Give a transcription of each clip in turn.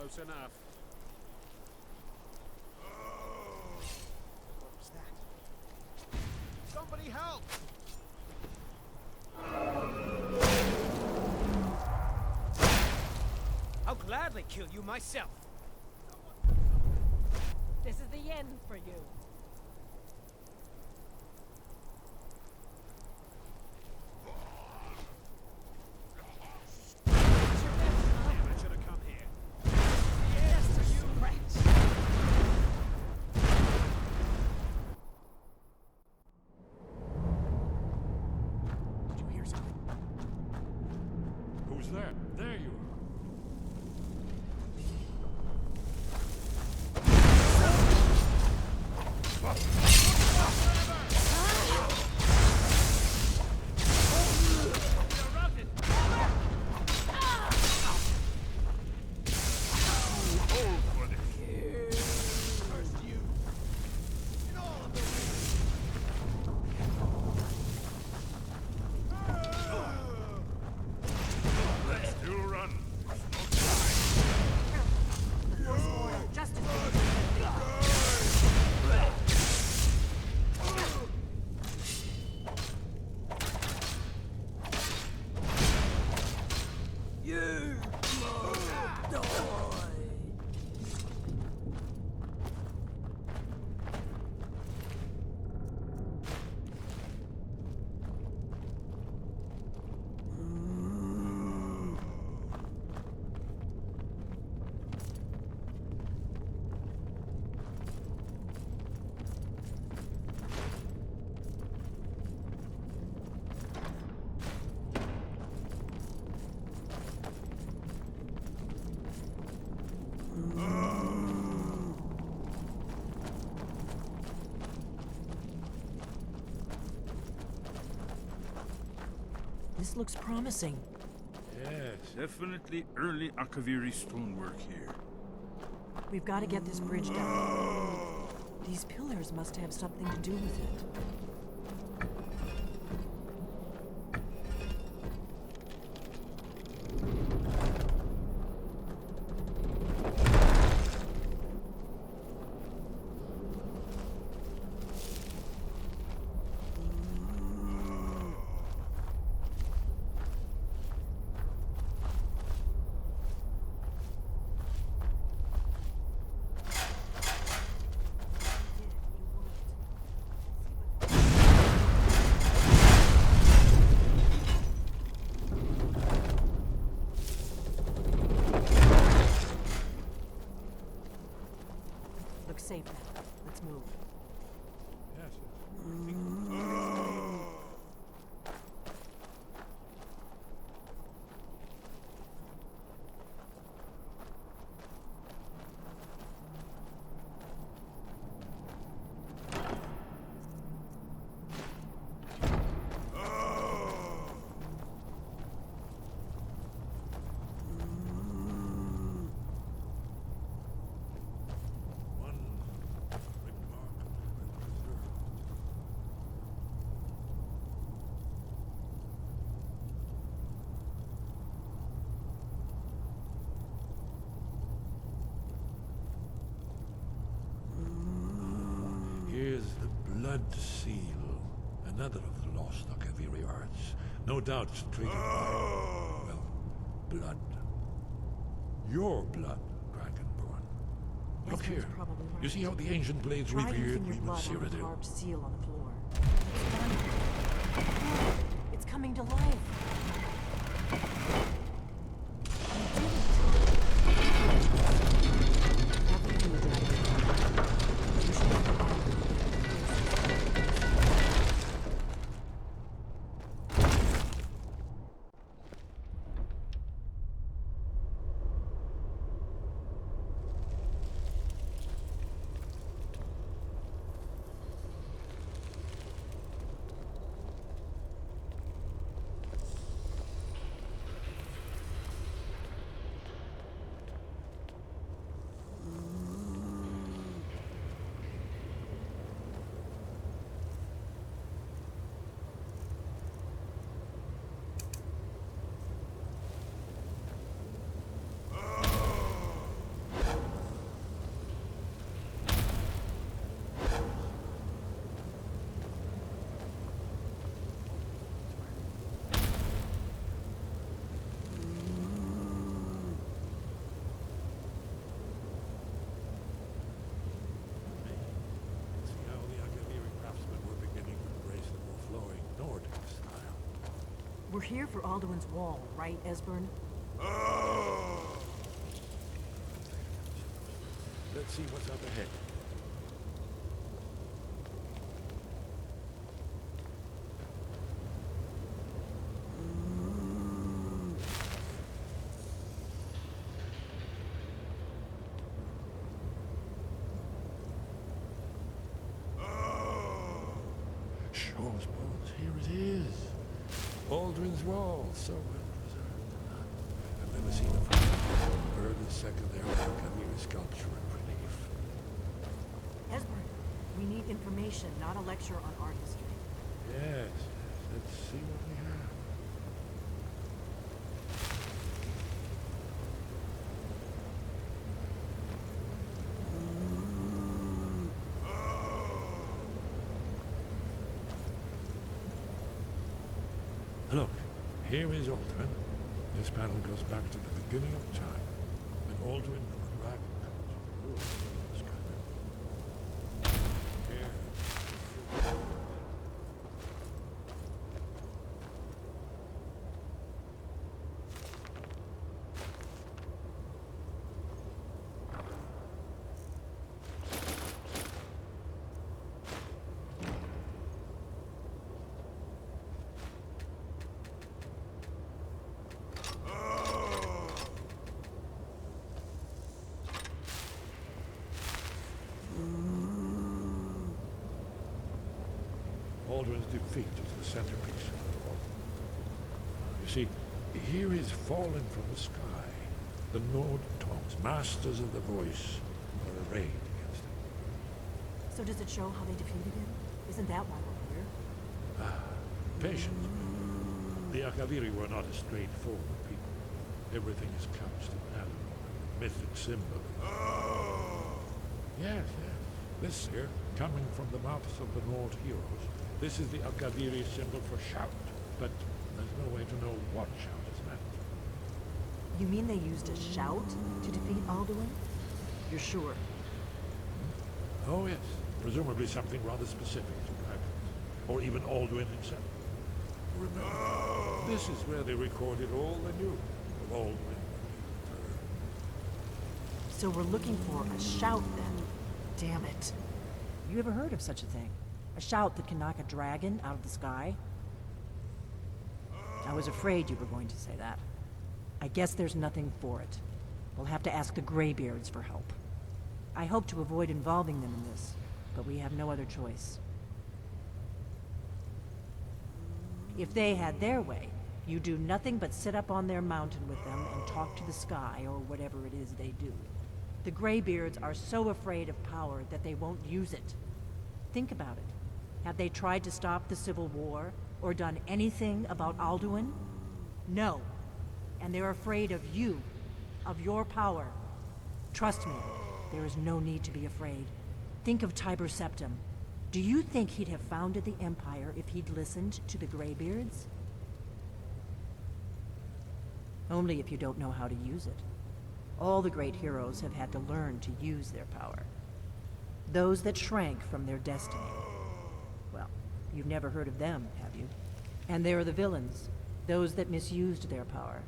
Close enough. What was that? Somebody help! I'll gladly kill you myself. This is the end for you. I should have come here. Yes, to you, rats! Did you hear something? Who's there? There you are. This looks promising. Yes, definitely early Akaviri stonework here. We've got to get this bridge down. These pillars must have something to do with it. Looks safe now. Let's move. Yes. Here's the blood seal, another of the lost Akaviri arts. No doubt traded by, well, blood. Your blood, Dragonborn. Look here. Probably right. You see how the ancient blades Try revered using your Reman blood on the Cyrodiil? carved seal on the floor. It's done. It's coming to life. You did it. Nothing to do, Dragonborn. You should have the power. We're here for Alduin's Wall, right, Esbern? Let's see what's up ahead. Shaw's bones, here it is. Alduin's Wall, so well preserved. I've never seen a bird and secondary Alchemy sculpture in relief. Esbern, we need information, not a lecture on art history. Yes, let's see what we have. Look, here is Alduin. This panel goes back to the beginning of time, when Alduin the dragon ruled the sky. Here. Alduin's defeat is the centerpiece of the wall. You see, here is fallen from the sky. The Nord Tongs, masters of the voice, are arrayed against him. So does it show how they defeated him? Isn't that why we're here? Patience. The Akaviri were not a straightforward people. Everything is couched in allegory, mythic symbol. Yes, yes. This here, coming from the mouths of the Nord heroes, this is the Akaviri symbol for shout, but there's no way to know what shout is meant. You mean they used a shout to defeat Alduin? You're sure? Oh yes, presumably something rather specific to dragons, or even Alduin himself. Remember, this is where they recorded all they knew of Alduin. So we're looking for a shout then. Damn it. You ever heard of such a thing? A shout that can knock a dragon out of the sky? I was afraid you were going to say that. I guess there's nothing for it. We'll have to ask the Greybeards for help. I hope to avoid involving them in this, but we have no other choice. If they had their way, you do nothing but sit up on their mountain with them and talk to the sky, or whatever it is they do. The Greybeards are so afraid of power that they won't use it. Think about it. Have they tried to stop the Civil War, or done anything about Alduin? No. And they're afraid of you, of your power. Trust me, there is no need to be afraid. Think of Tiber Septim. Do you think he'd have founded the Empire if he'd listened to the Greybeards? Only if you don't know how to use it. All the great heroes have had to learn to use their power. Those that shrank from their destiny. Well, you've never heard of them, have you? And there are the villains, those that misused their power.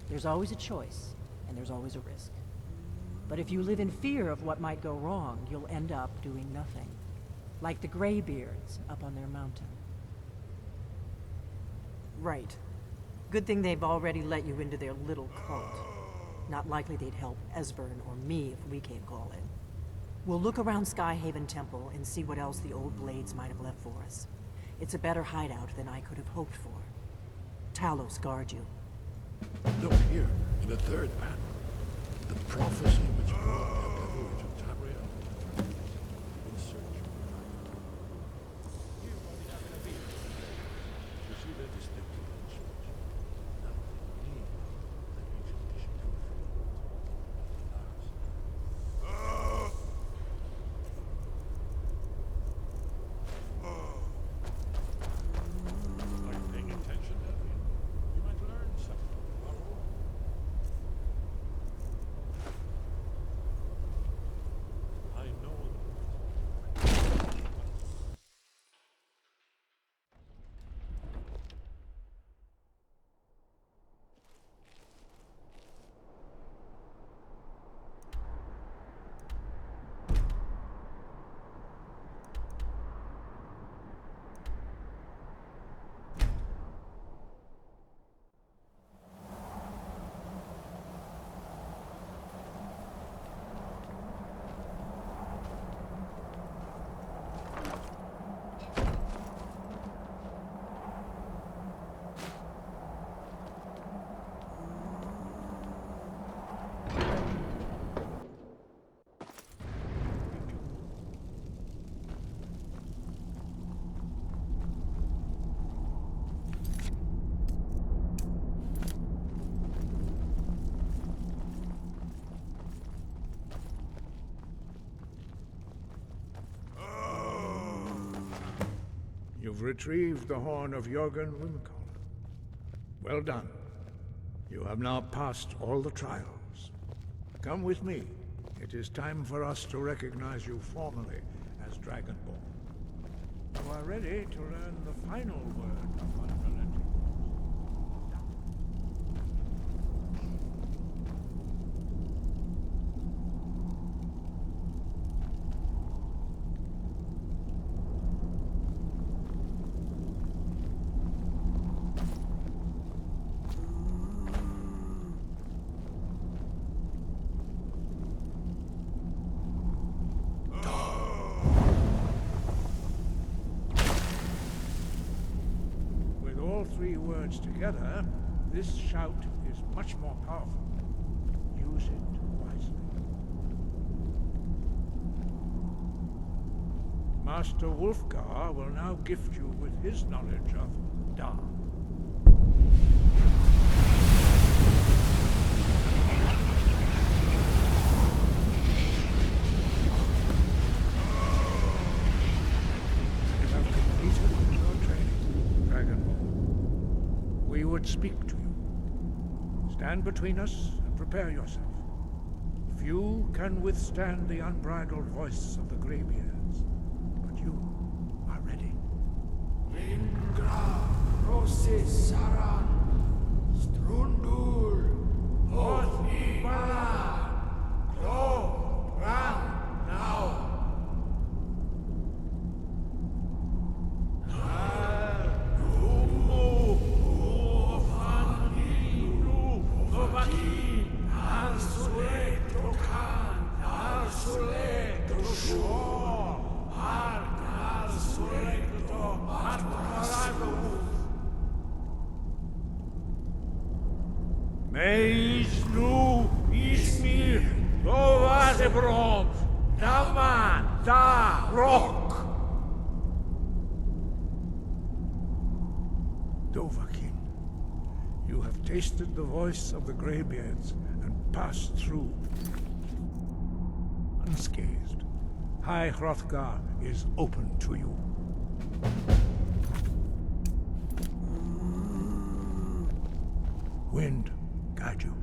There's always a choice, and there's always a risk. But if you live in fear of what might go wrong, you'll end up doing nothing. Like the Greybeards up on their mountain. Right. Good thing they've already let you into their little cult. Not likely they'd help Esbern or me if we came calling. We'll look around Skyhaven Temple and see what else the old blades might have left for us. It's a better hideout than I could have hoped for. Talos guard you. Look here, in the third panel. The prophecy which brought the Akaviri to Tamriel. In search of light. Here are the Akaviri. You see their distinctive instruments. Now they need the ancient mission fulfilled. Are you paying attention, Elliot? You might learn something tomorrow. You've retrieved the horn of Jorgen Wimkal. Well done. You have now passed all the trials. Come with me. It is time for us to recognize you formally as Dragonborn. You are ready to learn the final word of unrelenting. Three words together, this shout is much more powerful. Use it wisely. Master Wulfgar will now gift you with his knowledge of Da. You have completed your training, Dragonborn. We would speak to you. Stand between us and prepare yourself. Few can withstand the unbridled voice of the Greybeards, but you are ready. Ingra, Rosis, Saran, Strundul, Hoth, Ibala, Klo, Ram, now. Meisnu Ismir Dovazebrom Daman Da Rock Dovahkiin, you have tasted the voice of the Greybeards and passed through unscathed. High Hrothgar is open to you. Wind, guide you.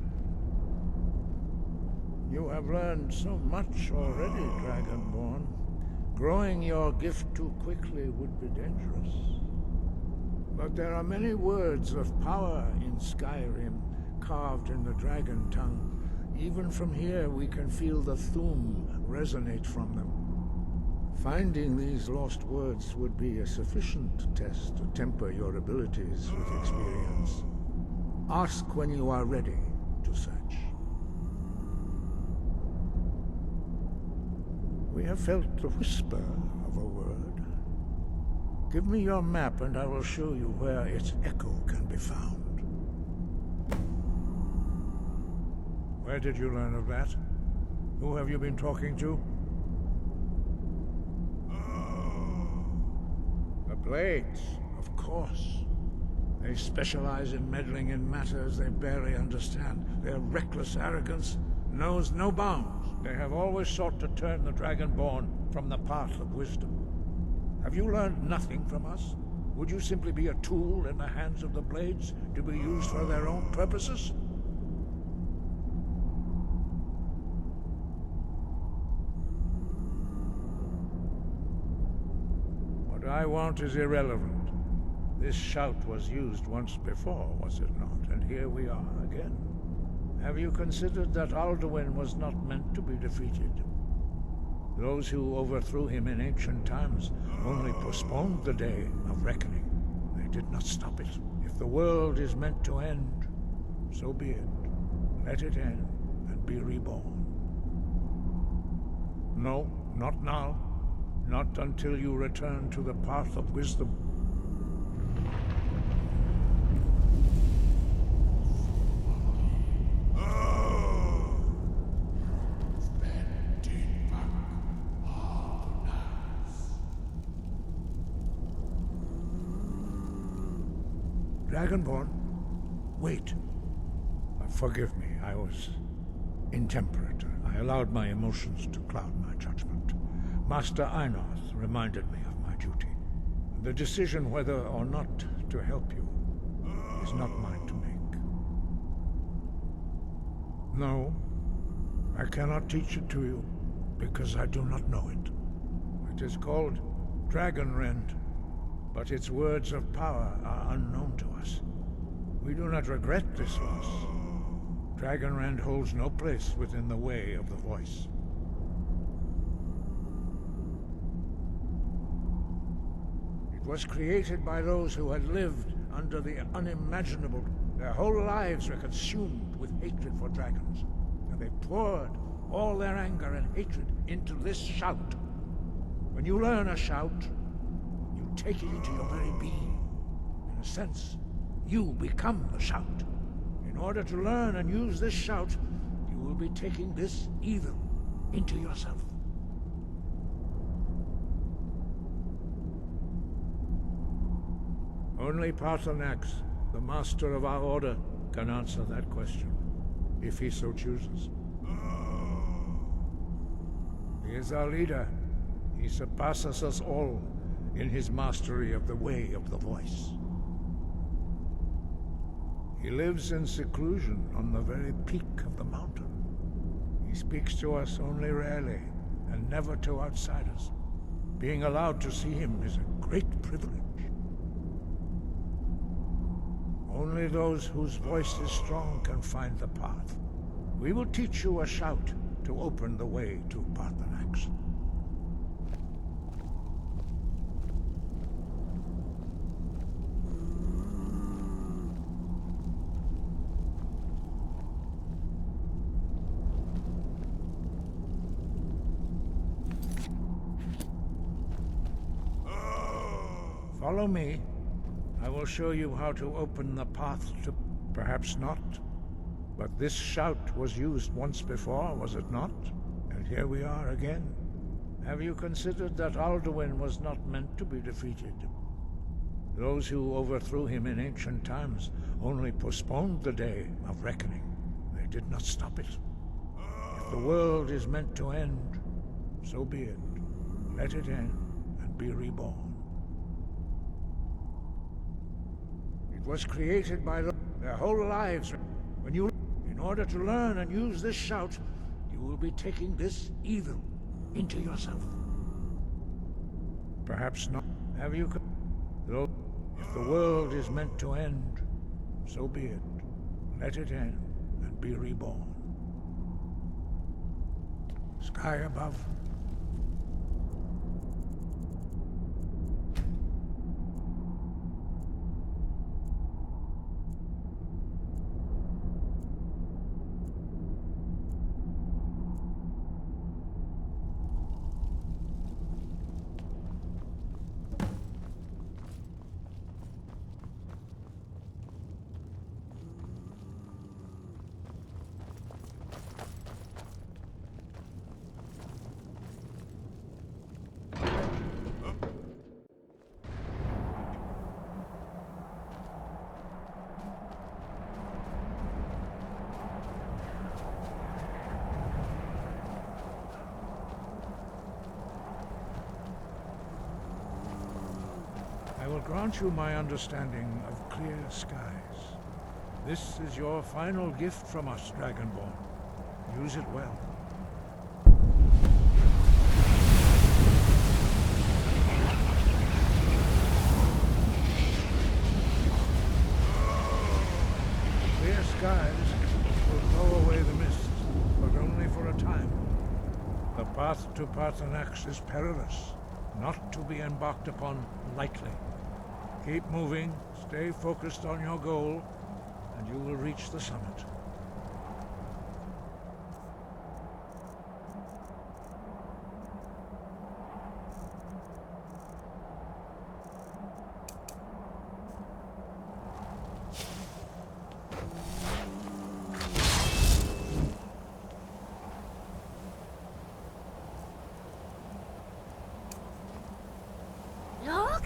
You have learned so much already, Dragonborn. Growing your gift too quickly would be dangerous. But there are many words of power in Skyrim, carved in the dragon tongue. Even from here we can feel the Thu'um resonate from them. Finding these lost words would be a sufficient test to temper your abilities with experience. Ask when you are ready to search. We have felt the whisper of a word. Give me your map and I will show you where its echo can be found. Where did you learn of that? Who have you been talking to? The Blades, of course. They specialize in meddling in matters they barely understand. Their reckless arrogance knows no bounds. They have always sought to turn the Dragonborn from the path of wisdom. Have you learned nothing from us? Would you simply be a tool in the hands of the Blades to be used for their own purposes? What I want is irrelevant. This shout was used once before, was it not? And here we are again. Have you considered that Alduin was not meant to be defeated? Those who overthrew him in ancient times only postponed the day of reckoning. They did not stop it. If the world is meant to end, so be it. Let it end and be reborn. No, not now. Not until you return to the path of wisdom. Dragonborn, wait. Forgive me, I was intemperate. I allowed my emotions to cloud my judgment. Master Einarth reminded me of my duty. The decision whether or not to help you is not mine to make. No, I cannot teach it to you, because I do not know it. It is called Dragon Rend, but its words of power are unknown to us. We do not regret this loss. Dragon Rend holds no place within the way of the voice. It was created by those who had lived under the unimaginable. Their whole lives were consumed with hatred for dragons, and they poured all their anger and hatred into this shout. When you learn a shout, you take it into your very being. In a sense, you become the shout. In order to learn and use this shout, you will be taking this evil into yourself. Only Paarthurnax, the master of our order, can answer that question, if he so chooses. He is our leader. He surpasses us all in his mastery of the way of the voice. He lives in seclusion on the very peak of the mountain. He speaks to us only rarely, and never to outsiders. Being allowed to see him is a great privilege. Only those whose voice is strong can find the path. We will teach you a shout to open the way to Paarthurnax. Follow me. I will show you how to open the path to... Perhaps not. But this shout was used once before, was it not? And here we are again. Have you considered that Alduin was not meant to be defeated? Those who overthrew him in ancient times only postponed the day of reckoning. They did not stop it. If the world is meant to end, so be it. Let it end and be reborn. It was created by their whole lives. When you, in order to learn and use this shout, you will be taking this evil into yourself. Perhaps not. Have you? Though, if the world is meant to end, so be it. Let it end and be reborn. Sky above. I will grant you my understanding of clear skies. This is your final gift from us, Dragonborn. Use it well. Clear skies will blow away the mist, but only for a time. The path to Paarthurnax is perilous, not to be embarked upon lightly. Keep moving, stay focused on your goal, and you will reach the summit. Look!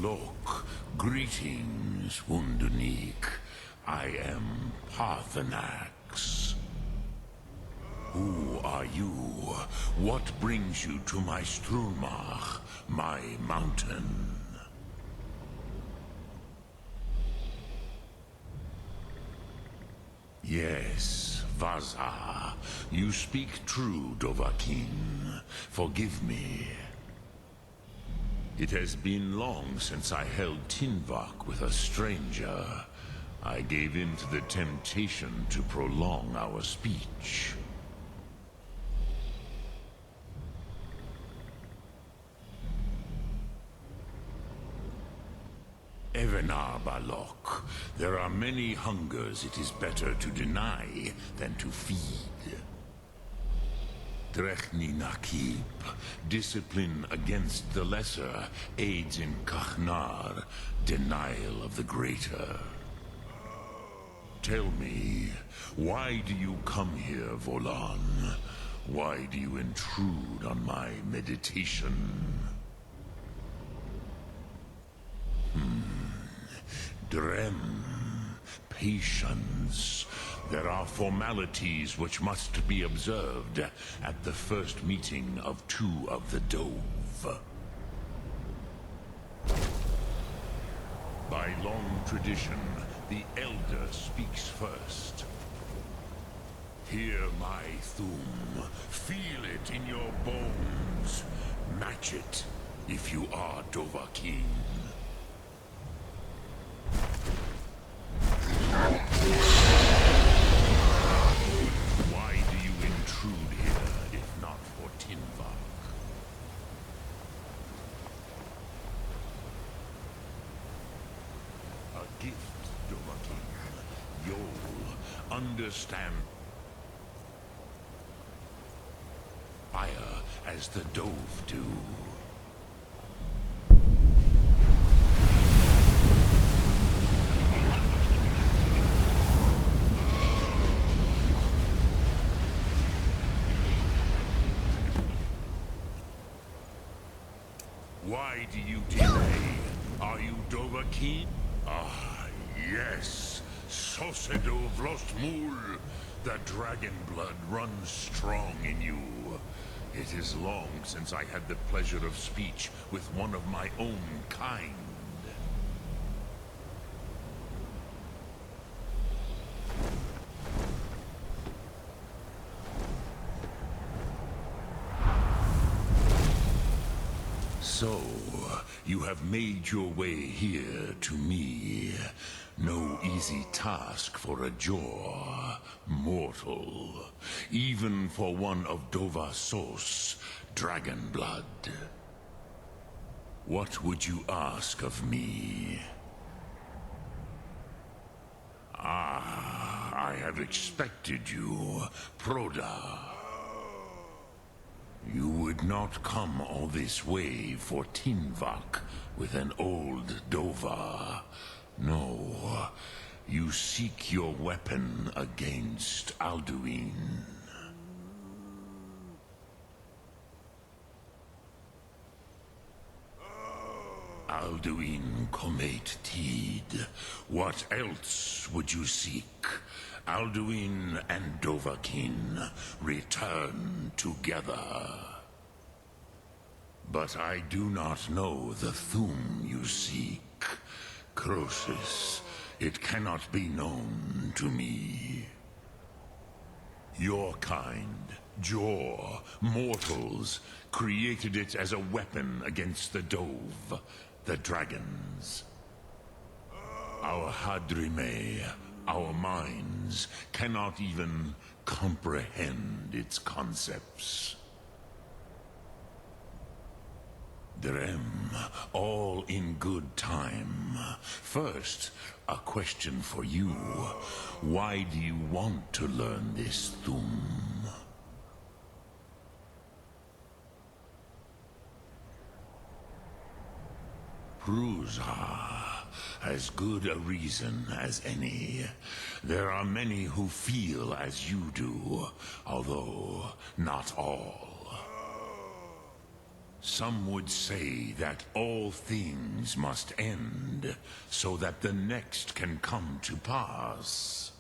Balok, greetings, Wunderneek. I am Parthenax. Who are you? What brings you to my Strunmach, my mountain? Yes, Vaza. You speak true, Dovahkiin. Forgive me. It has been long since I held Tinvak with a stranger. I gave in to the temptation to prolong our speech. Evenar Balok, there are many hungers it is better to deny than to feed. Drechni Nakib, discipline against the lesser, aids in Kachnar, denial of the greater. Tell me, why do you come here, Volan? Why do you intrude on my meditation? Drem, patience. There are formalities which must be observed at the first meeting of two of the Dove. By long tradition, the Elder speaks first. Hear my Thum. Feel it in your bones. Match it if you are Dovahkiin. Why do you intrude here, if not for Tinvak? A gift, Dovahkiin. You'll understand fire as the Dove do. Why do you delay? Are you Dovahkiin? Ah, yes. Sosedo Vlostmul. The dragon blood runs strong in you. It is long since I had the pleasure of speech with one of my own kind. So, you have made your way here to me. No easy task for a Jor, mortal. Even for one of Dovahsos, dragon blood. What would you ask of me? Ah, I have expected you, Proda. You would not come all this way for Tinvak with an old Dova. No, you seek your weapon against Alduin. Alduin Comate Teed. What else would you seek? Alduin and Dovahkiin return together. But I do not know the Thum you seek. Croesus, it cannot be known to me. Your kind, Jor, mortals, created it as a weapon against the Dove, the dragons. Our Hadrime, our minds, cannot even comprehend its concepts. Drem, all in good time. First, a question for you. Why do you want to learn this Thum? Prusa. As good a reason as any. There are many who feel as you do, although not all. Some would say that all things must end so that the next can come to pass.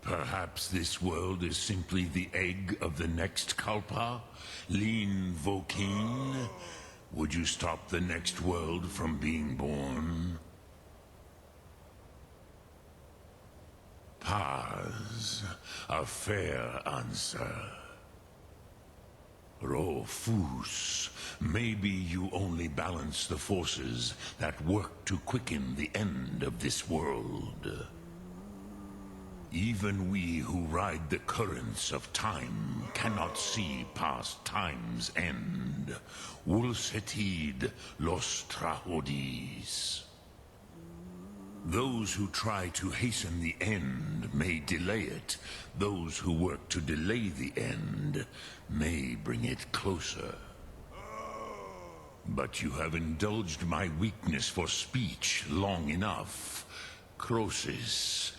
Perhaps this world is simply the egg of the next Kalpa? Lean Vokin? Would you stop the next world from being born? Paz, a fair answer. Rofus, maybe you only balance the forces that work to quicken the end of this world. Even we who ride the currents of time cannot see past time's end. Wulsetid los trahodis. Those who try to hasten the end may delay it. Those who work to delay the end may bring it closer. But you have indulged my weakness for speech long enough. Croesus,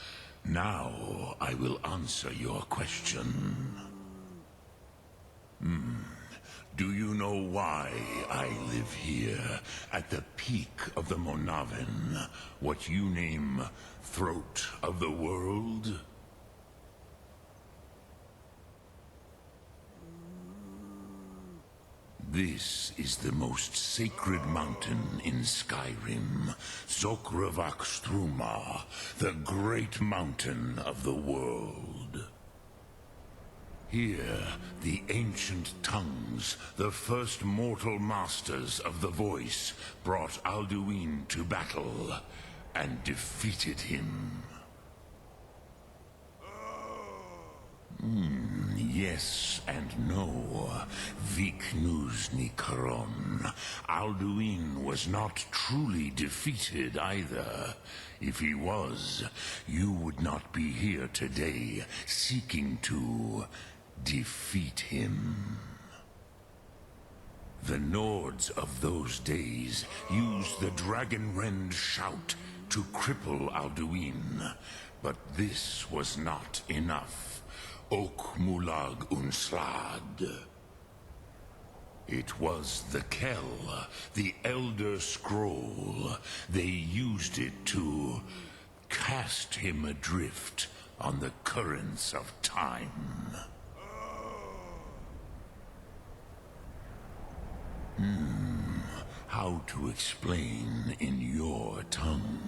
now I will answer your question. Do you know why I live here, at the peak of the Monaven, what you name throat of the world? This is the most sacred mountain in Skyrim, Zokravakstruma, the great mountain of the world. Here, the ancient tongues, the first mortal masters of the voice, brought Alduin to battle and defeated him. Yes and no. Viknusnikaron. Alduin was not truly defeated either. If he was, you would not be here today seeking to defeat him. The Nords of those days used the Dragonrend shout to cripple Alduin, but this was not enough. Ok Mulag Unslad. It was the Kell, the Elder Scroll. They used it to cast him adrift on the currents of time. How to explain in your tongue?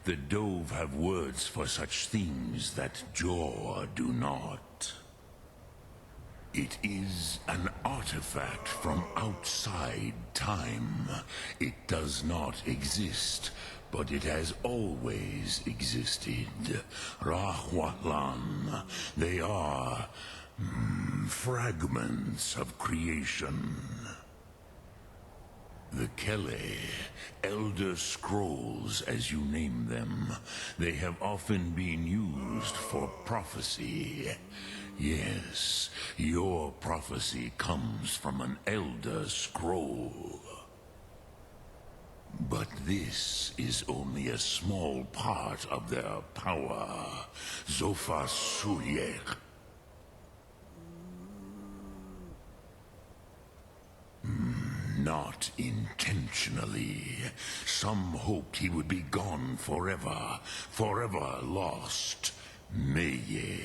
The Dove have words for such things that Jor do not. It is an artifact from outside time. It does not exist, but it has always existed. Rahwatlan, they are fragments of creation. The Kele, Elder Scrolls as you name them, they have often been used for prophecy. Yes, your prophecy comes from an Elder Scroll. But this is only a small part of their power. Zofasuyek. Not intentionally. Some hoped he would be gone forever, forever lost. Meye.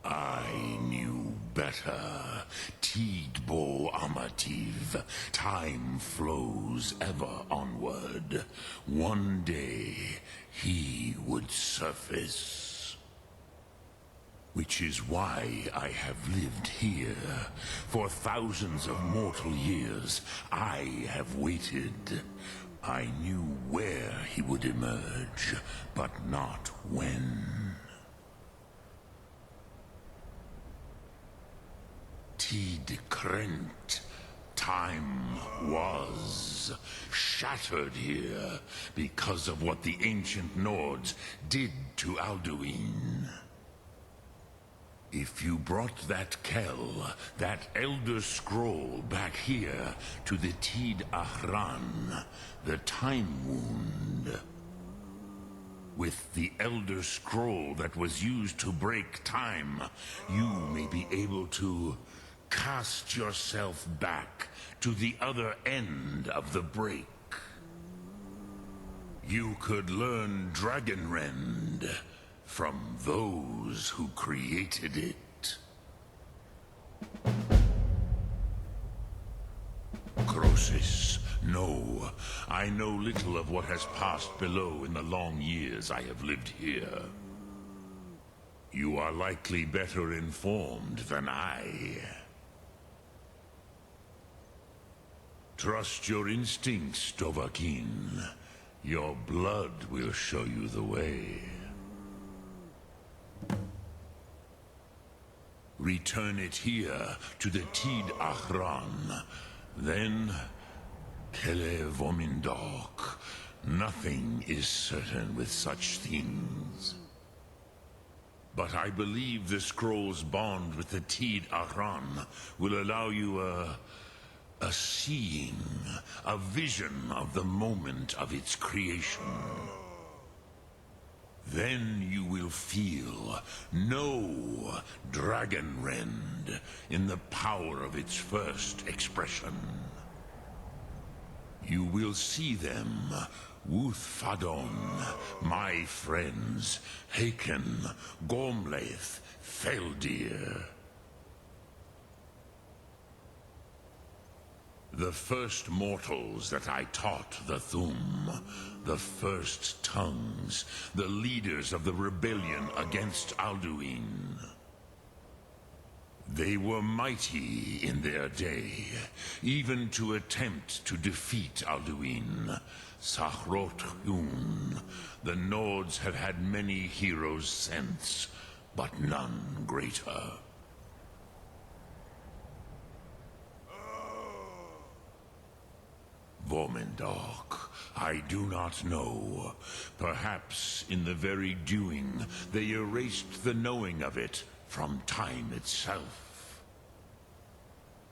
I knew better. Tidbo Amativ. Time flows ever onward. One day, he would surface. Which is why I have lived here. For thousands of mortal years, I have waited. I knew where he would emerge, but not when. Tid Krent. Time was shattered here because of what the ancient Nords did to Alduin. If you brought that Kell, that Elder Scroll back here to the Tid Ahran, the Time Wound, with the Elder Scroll that was used to break time, you may be able to Cast yourself back to the other end of the break. You could learn Dragonrend from those who created it. Crosis, no. I know little of what has passed below in the long years I have lived here. You are likely better informed than I. Trust your instincts, Dovahkiin. Your blood will show you the way. Return it here to the Tid Ahran. Then, Kele Vomindok. Nothing is certain with such things. But I believe the scroll's bond with the Tid Ahran will allow you a seeing, a vision of the moment of its creation. Then you will feel, know Dragonrend in the power of its first expression. You will see them, Wuthfadon, my friends, Haken, Gormlaith, Feldir. The first mortals that I taught the Thum, the first tongues, the leaders of the rebellion against Alduin. They were mighty in their day, even to attempt to defeat Alduin. Sahrot Hun, the Nords have had many heroes since, but none greater. Vomindok, I do not know. Perhaps in the very doing, they erased the knowing of it from time itself.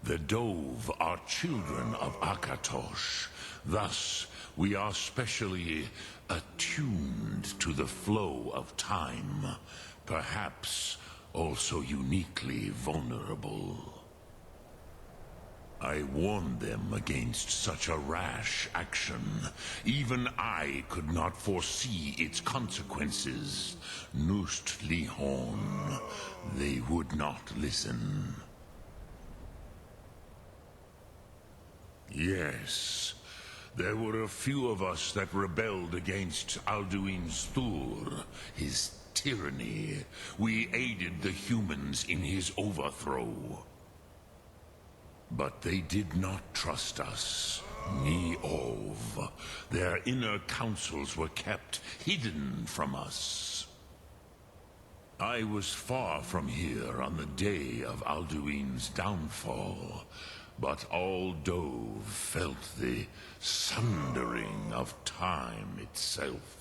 The Dove are children of Akatosh. Thus, we are specially attuned to the flow of time. Perhaps also uniquely vulnerable. I warned them against such a rash action. Even I could not foresee its consequences. Nust Lihon, they would not listen. Yes, there were a few of us that rebelled against Alduin's Thur, his tyranny. We aided the humans in his overthrow. But they did not trust us. Ni-Ov. Their inner councils were kept hidden from us. I was far from here on the day of Alduin's downfall, but all Dove felt the sundering of time itself.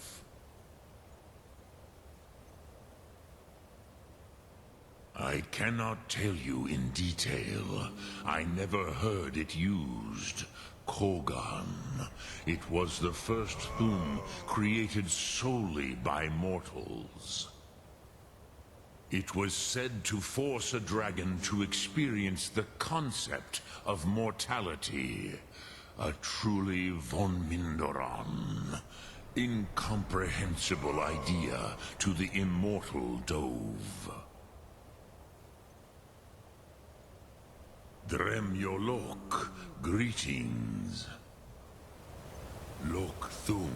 I cannot tell you in detail. I never heard it used. Kogan. It was the first Thum created solely by mortals. It was said to force a dragon to experience the concept of mortality. A truly von Mindoran. Incomprehensible idea to the immortal Dove. Dremyolok, greetings. Lok Thum.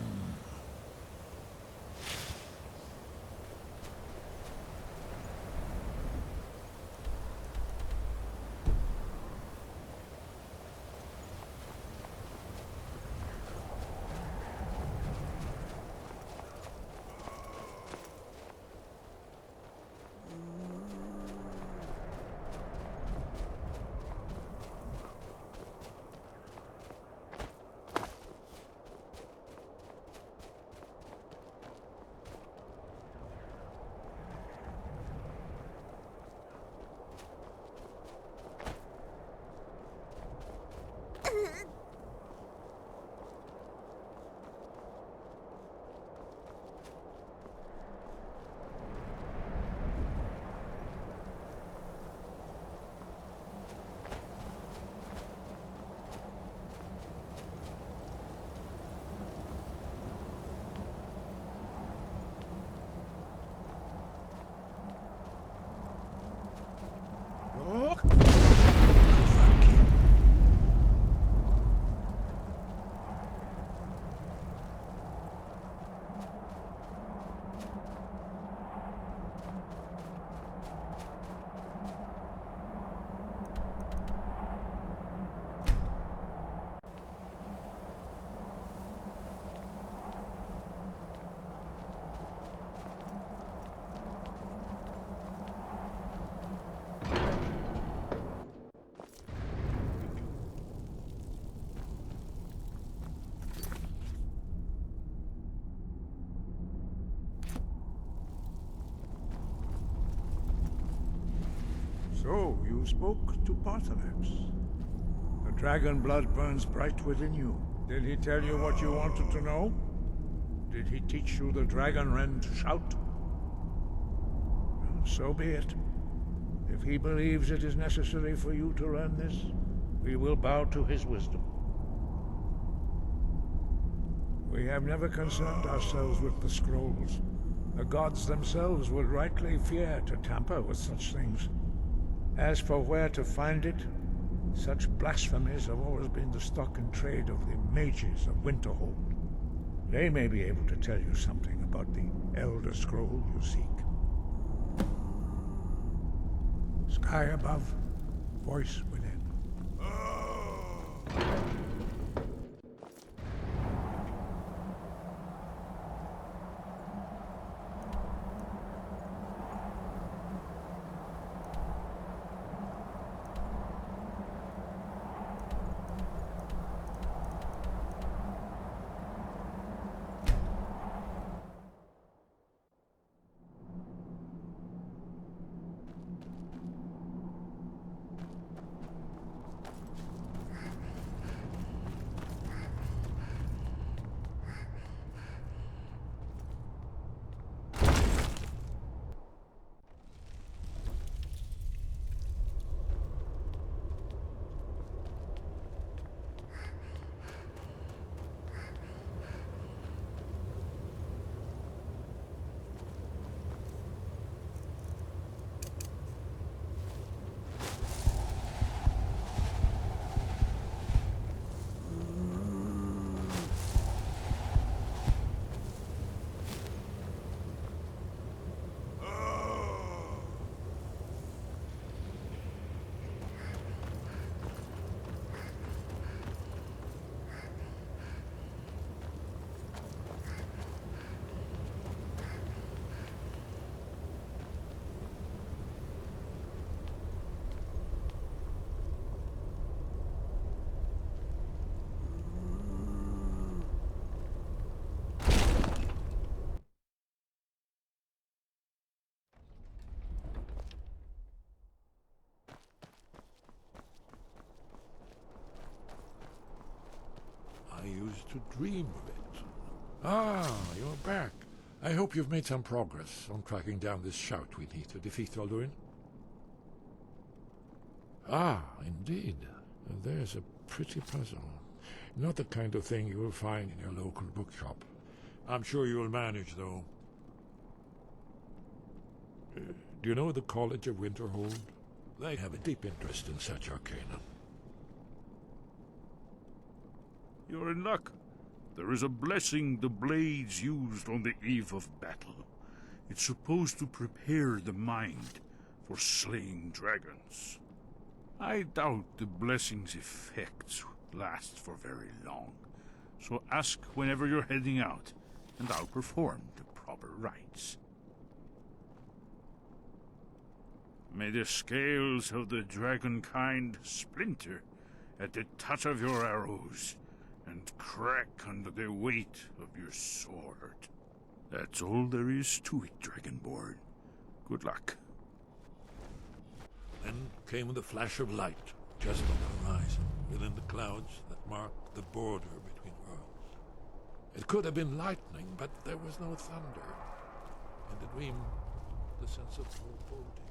So, you spoke to Parthalax. The dragon blood burns bright within you. Did he tell you what you wanted to know? Did he teach you the dragon rend shout? Well, so be it. If he believes it is necessary for you to learn this, we will bow to his wisdom. We have never concerned ourselves with the scrolls. The gods themselves would rightly fear to tamper with such things. As for where to find it, such blasphemies have always been the stock and trade of the mages of Winterhold. They may be able to tell you something about the Elder Scroll you seek. Sky above, voice within. I used to dream of it. Ah, you're back. I hope you've made some progress on tracking down this shout we need to defeat Alduin. Ah, indeed. There's a pretty puzzle. Not the kind of thing you will find in your local bookshop. I'm sure you'll manage, though. Do you know the College of Winterhold? They have a deep interest in such arcana. You're in luck. There is a blessing the blades used on the eve of battle. It's supposed to prepare the mind for slaying dragons. I doubt the blessing's effects last for very long, so ask whenever you're heading out, and I'll perform the proper rites. May the scales of the dragon kind splinter at the touch of your arrows, and crack under the weight of your sword. That's all there is to it, Dragonborn. Good luck. Then came the flash of light, just on the horizon, within the clouds that marked the border between worlds. It could have been lightning, but there was no thunder. In the dream, the sense of foreboding.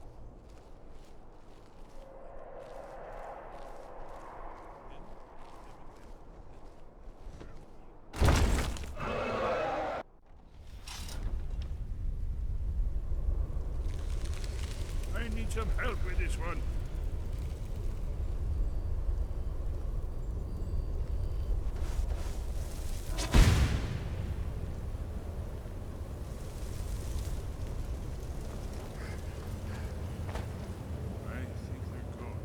I need some help with this one. I think they're gone.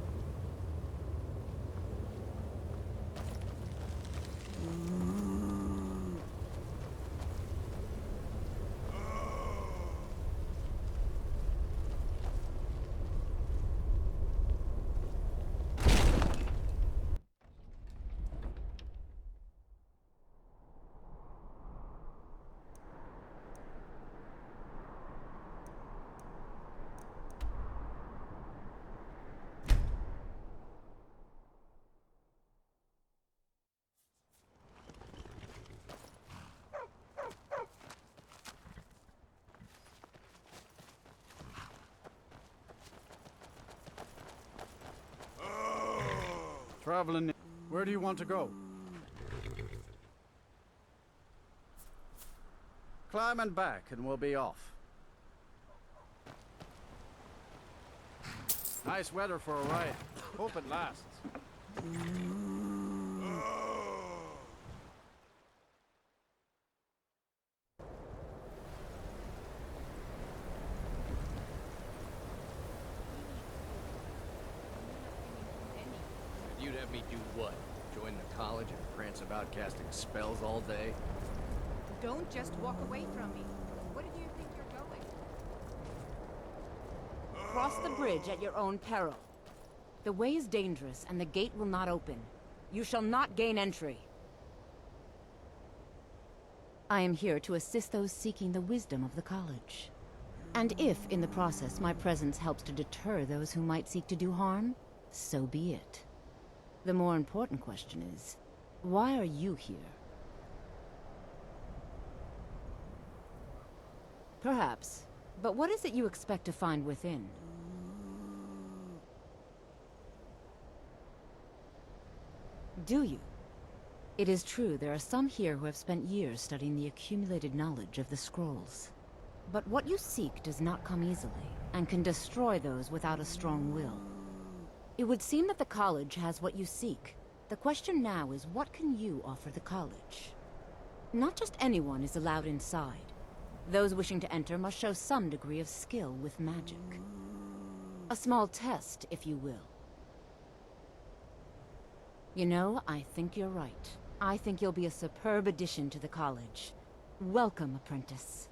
Traveling. Where do you want to go? Climb and back, and we'll be off. Nice weather for a ride. Hope it lasts. You'd have me do what? Join the college and prance about casting spells all day? Don't just walk away from me. Where do you think you're going? Cross the bridge at your own peril. The way is dangerous, and the gate will not open. You shall not gain entry. I am here to assist those seeking the wisdom of the college. And if, in the process, my presence helps to deter those who might seek to do harm, so be it. The more important question is, why are you here? Perhaps. But what is it you expect to find within? Do you? It is true there are some here who have spent years studying the accumulated knowledge of the scrolls. But what you seek does not come easily, and can destroy those without a strong will. It would seem that the college has what you seek. The question now is, what can you offer the college? Not just anyone is allowed inside. Those wishing to enter must show some degree of skill with magic. A small test, if you will. You know, I think you're right. I think you'll be a superb addition to the college. Welcome, apprentice.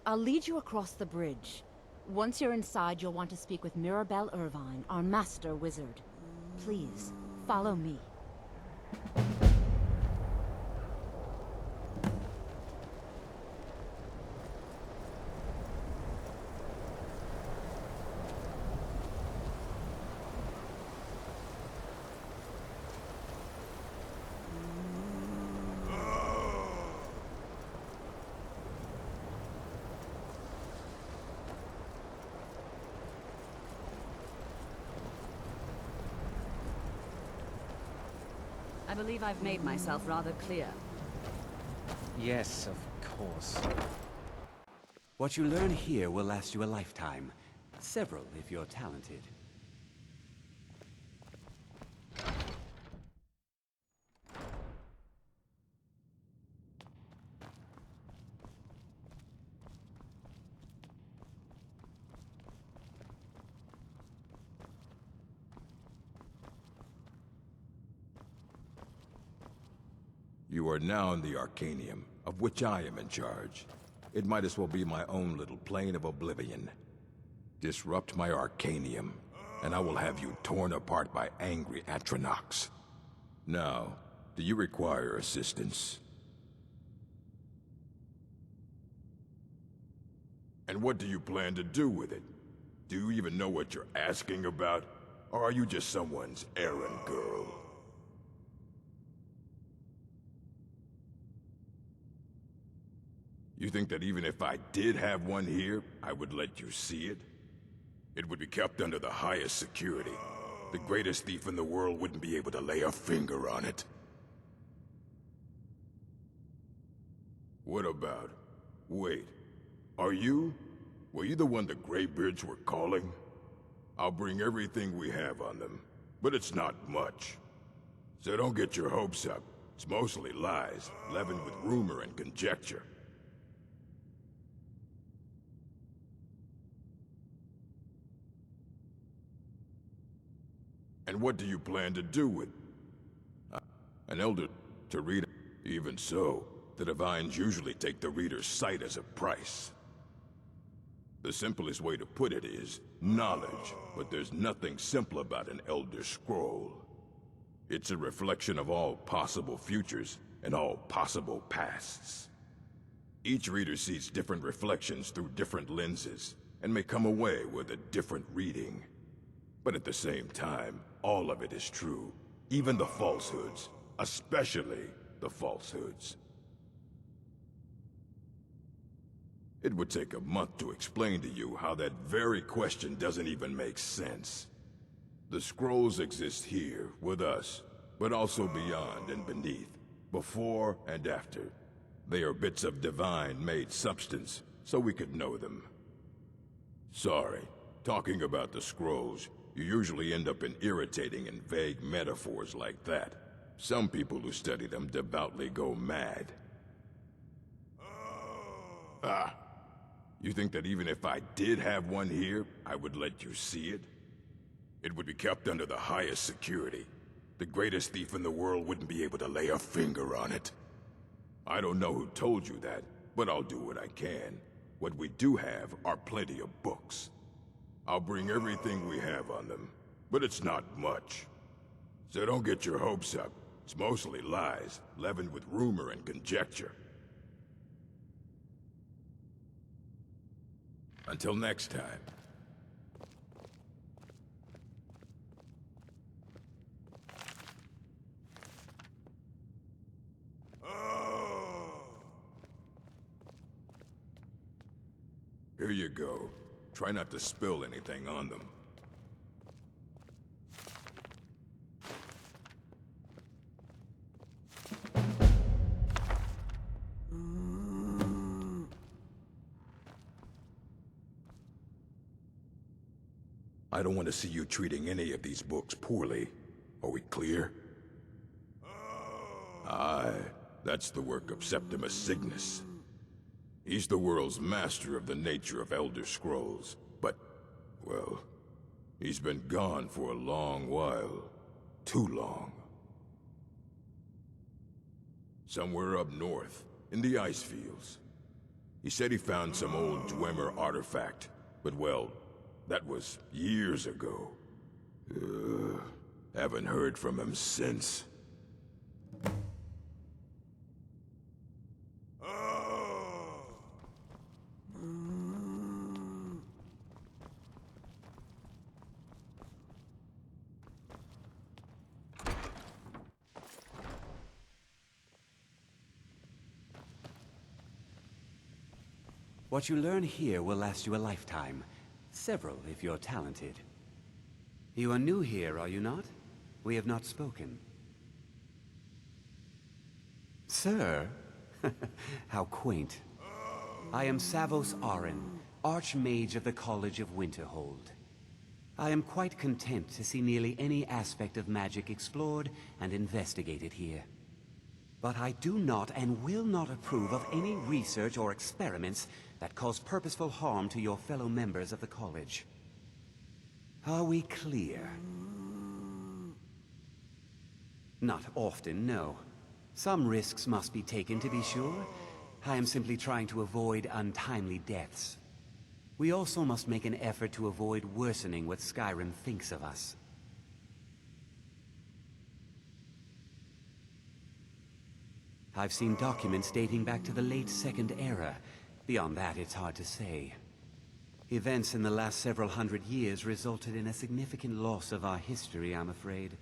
I'll lead you across the bridge. Once you're inside, you'll want to speak with Mirabelle Irvine, our master wizard. Please, follow me. I believe I've made myself rather clear. Yes, of course. What you learn here will last you a lifetime. Several, if you're talented. You are now in the Arcanium, of which I am in charge. It might as well be my own little plane of oblivion. Disrupt my Arcanium, and I will have you torn apart by angry Atronachs. Now, do you require assistance? And what do you plan to do with it? Do you even know what you're asking about? Or are you just someone's errand girl? You think that even if I did have one here, I would let you see it? It would be kept under the highest security. The greatest thief in the world wouldn't be able to lay a finger on it. What about... Wait. Were you the one the Greybeards were calling? I'll bring everything we have on them, but it's not much. So don't get your hopes up. It's mostly lies, leavened with rumor and conjecture. And what do you plan to do with... An elder to read... Even so, the Divines usually take the reader's sight as a price. The simplest way to put it is knowledge, but there's nothing simple about an Elder Scroll. It's a reflection of all possible futures and all possible pasts. Each reader sees different reflections through different lenses, and may come away with a different reading. But at the same time, all of it is true, even the falsehoods, especially the falsehoods. It would take a month to explain to you how that very question doesn't even make sense. The scrolls exist here, with us, but also beyond and beneath, before and after. They are bits of divine-made substance, so we could know them. Sorry, talking about the scrolls, you usually end up in irritating and vague metaphors like that. Some people who study them devoutly go mad. Ah, you think that even if I did have one here, I would let you see it? It would be kept under the highest security. The greatest thief in the world wouldn't be able to lay a finger on it. I don't know who told you that, but I'll do what I can. What we do have are plenty of books. I'll bring everything we have on them, but it's not much. So don't get your hopes up. It's mostly lies, leavened with rumor and conjecture. Until next time. Here you go. Try not to spill anything on them. I don't want to see you treating any of these books poorly. Are we clear? Aye, that's the work of Septimus Cygnus. He's the world's master of the nature of Elder Scrolls, but, well, he's been gone for a long while. Too long. Somewhere up north, in the ice fields. He said he found some old Dwemer artifact, but well, that was years ago. Haven't heard from him since. What you learn here will last you a lifetime. Several, if you're talented. You are new here, are you not? We have not spoken. Sir? How quaint. I am Savos Arin, Archmage of the College of Winterhold. I am quite content to see nearly any aspect of magic explored and investigated here. But I do not and will not approve of any research or experiments that cause purposeful harm to your fellow members of the college. Are we clear? Not often, no. Some risks must be taken, to be sure. I am simply trying to avoid untimely deaths. We also must make an effort to avoid worsening what Skyrim thinks of us. I've seen documents dating back to the late Second Era. Beyond that, it's hard to say. Events in the last several hundred years resulted in a significant loss of our history, I'm afraid.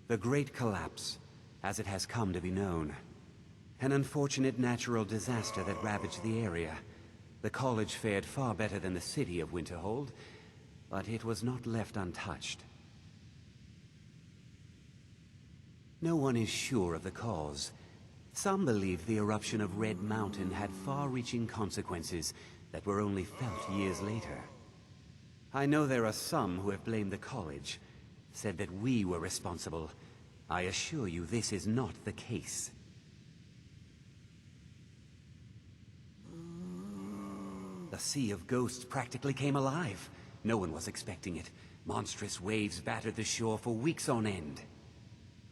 The Great Collapse, as it has come to be known. An unfortunate natural disaster that ravaged the area. The college fared far better than the city of Winterhold, but it was not left untouched. No one is sure of the cause. Some believe the eruption of Red Mountain had far-reaching consequences that were only felt years later. I know there are some who have blamed the college, said that we were responsible. I assure you this is not the case. The Sea of Ghosts practically came alive. No one was expecting it. Monstrous waves battered the shore for weeks on end.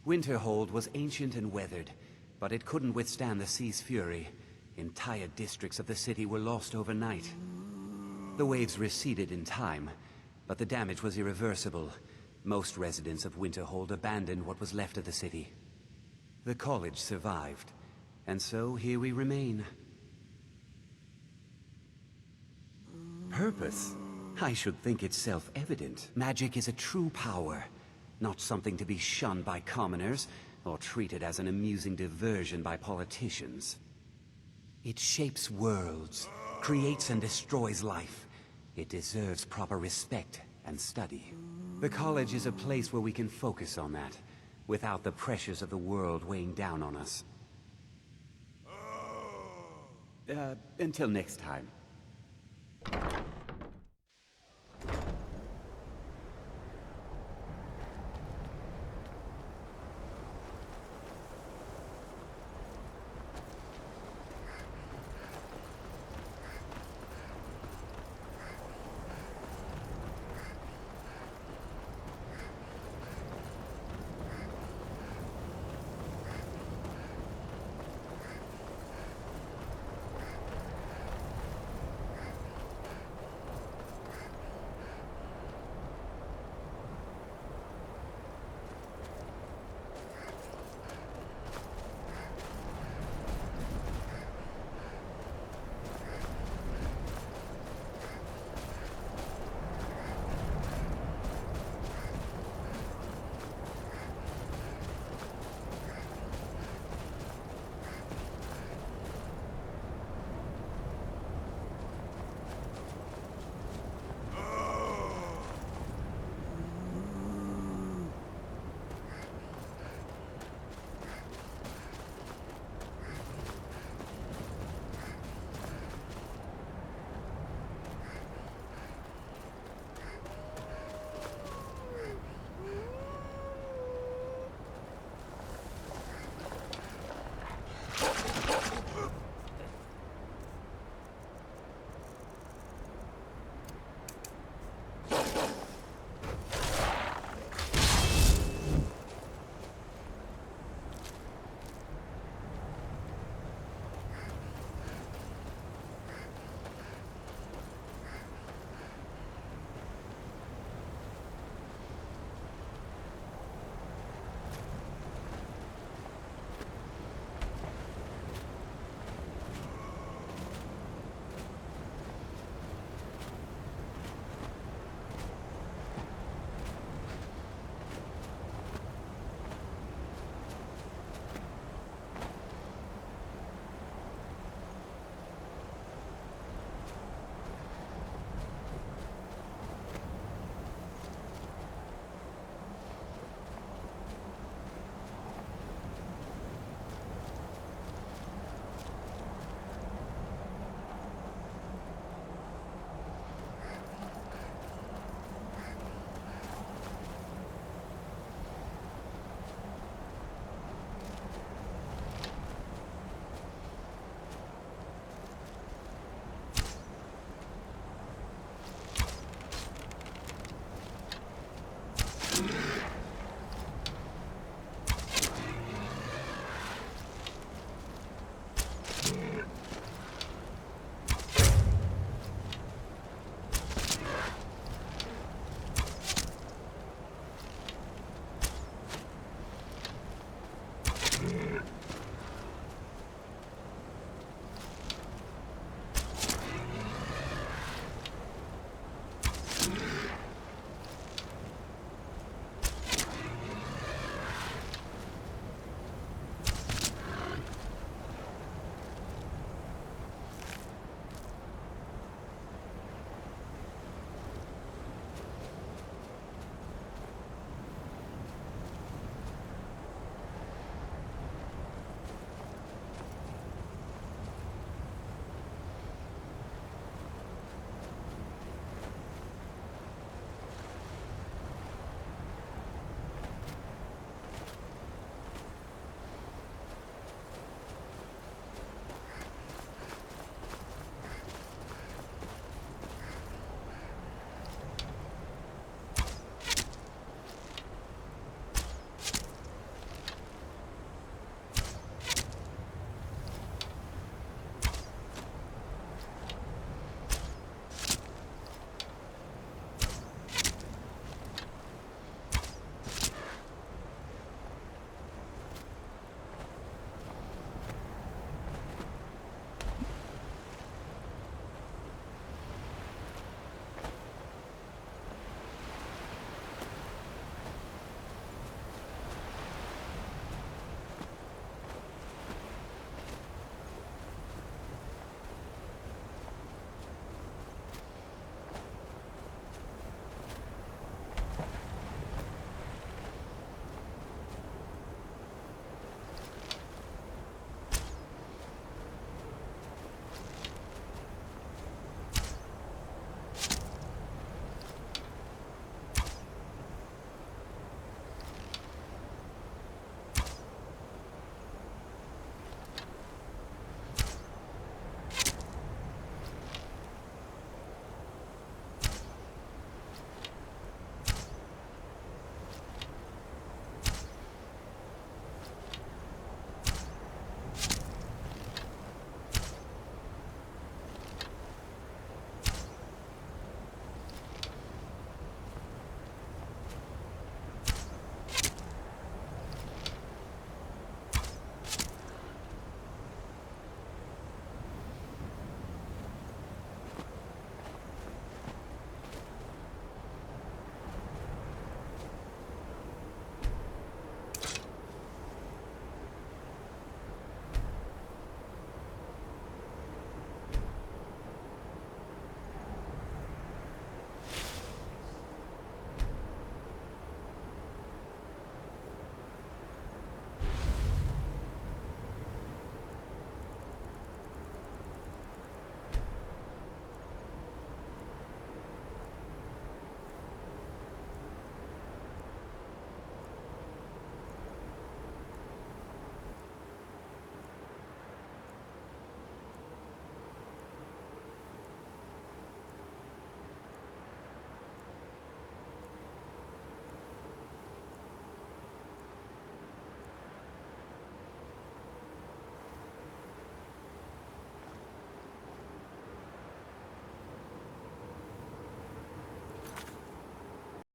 Winterhold was ancient and weathered, but it couldn't withstand the sea's fury. Entire districts of the city were lost overnight. The waves receded in time, but the damage was irreversible. Most residents of Winterhold abandoned what was left of the city. The college survived, and so here we remain. Purpose? I should think it's self-evident. Magic is a true power. Not something to be shunned by commoners, or treated as an amusing diversion by politicians. It shapes worlds, creates and destroys life. It deserves proper respect and study. The college is a place where we can focus on that, without the pressures of the world weighing down on us. Until next time.